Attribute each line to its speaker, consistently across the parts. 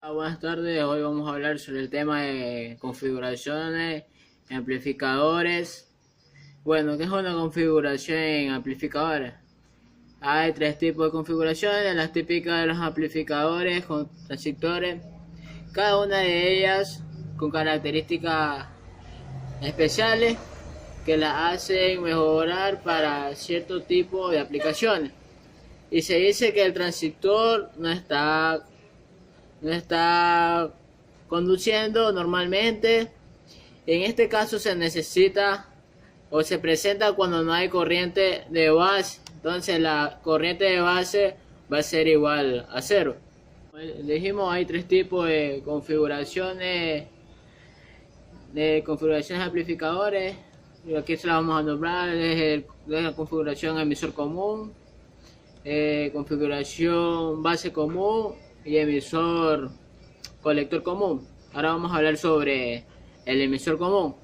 Speaker 1: Buenas tardes, hoy vamos a hablar sobre el tema de configuraciones, amplificadores. Bueno, ¿qué es una configuración en amplificadores? Hay tres tipos de configuraciones, las típicas de los amplificadores con transistores, cada una de ellas con características especiales que las hacen mejorar para cierto tipo de aplicaciones. Y se dice que el transistor no está conduciendo normalmente. En este caso se necesita o se presenta cuando no hay corriente de base, entonces la corriente de base va a ser igual a cero. Dijimos, hay tres tipos de configuraciones de amplificadores, y aquí se las vamos a nombrar. Es la configuración emisor común, configuración base común y emisor colector común. Ahora vamos a hablar sobre el emisor común.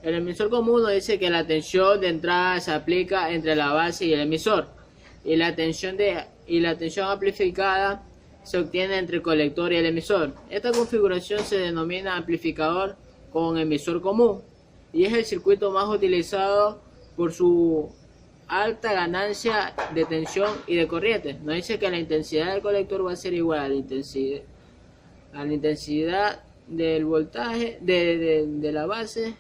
Speaker 1: El emisor común nos dice que la tensión de entrada se aplica entre la base y el emisor, y la tensión amplificada se obtiene entre el colector y el emisor. Esta configuración se denomina amplificador con emisor común y es el circuito más utilizado por su alta ganancia de tensión y de corriente. Nos dice que la intensidad del colector va a ser igual a la intensidad del voltaje de la base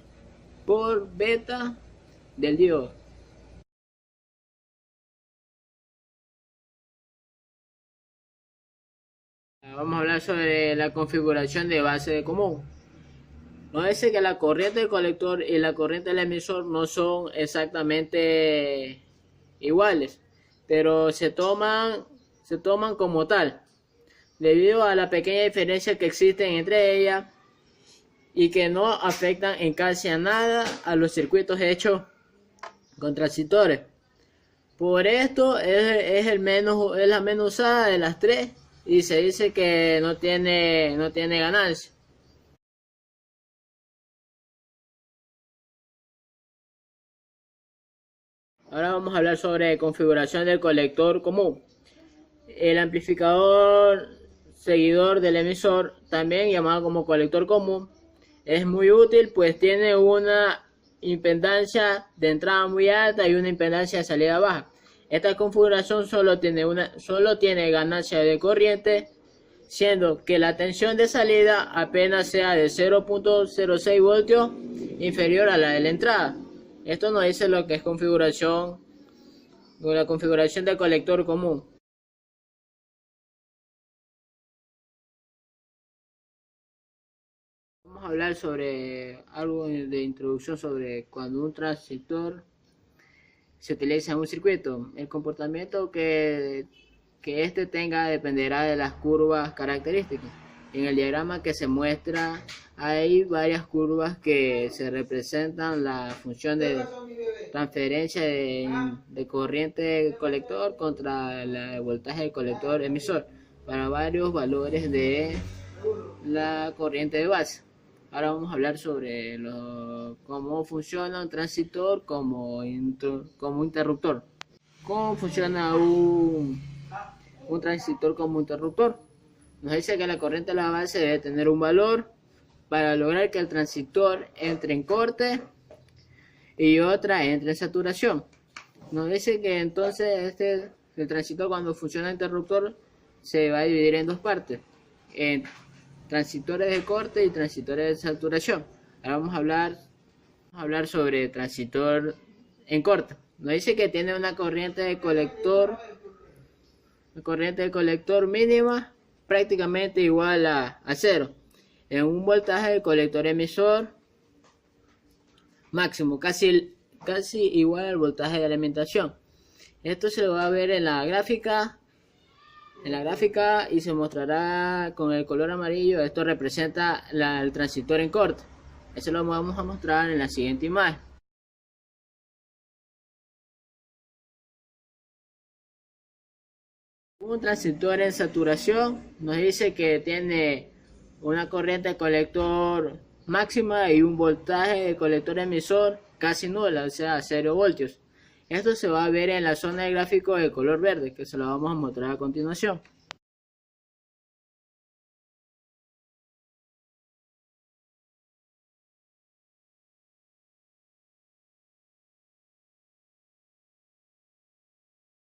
Speaker 1: por beta del diodo. Vamos a hablar sobre la configuración de base de común. Nos dice que la corriente del colector y la corriente del emisor no son exactamente iguales, pero se toman como tal, debido a la pequeña diferencia que existen entre ellas y que no afectan en casi a nada a los circuitos hechos con transistores. Por esto es la menos usada de las tres y se dice que no tiene ganancia. Ahora vamos a hablar sobre configuración del colector común. El amplificador seguidor del emisor, también llamado como colector común, es muy útil, pues tiene una impedancia de entrada muy alta y una impedancia de salida baja. Esta configuración solo tiene ganancia de corriente, siendo que la tensión de salida apenas sea de 0.06 voltios, inferior a la de la entrada. Esto nos dice lo que es la configuración del colector común. Vamos a hablar sobre algo de introducción sobre cuando un transistor se utiliza en un circuito. El comportamiento que éste tenga dependerá de las curvas características. En el diagrama que se muestra hay varias curvas que se representan la función de transferencia de corriente del colector contra el voltaje del colector emisor para varios valores de la corriente de base. Ahora vamos a hablar sobre cómo funciona un transistor como interruptor. ¿Cómo funciona un transistor como interruptor? Nos dice que la corriente de la base debe tener un valor para lograr que el transistor entre en corte y otra entre en saturación. Nos dice que entonces el transistor, cuando funciona interruptor, se va a dividir en dos partes, en transistores de corte y transistores de saturación. Ahora vamos a hablar sobre transistor en corte. Nos dice que tiene una corriente de colector mínima prácticamente igual a cero, en un voltaje del colector emisor máximo casi igual al voltaje de alimentación. Esto se va a ver en la gráfica y se mostrará con el color amarillo. Esto representa el transistor en corte. Eso lo vamos a mostrar en la siguiente imagen. Un transistor en saturación nos dice que tiene una corriente de colector máxima y un voltaje de colector emisor casi nula, o sea 0 voltios. Esto se va a ver en la zona de gráfico de color verde, que se lo vamos a mostrar a continuación.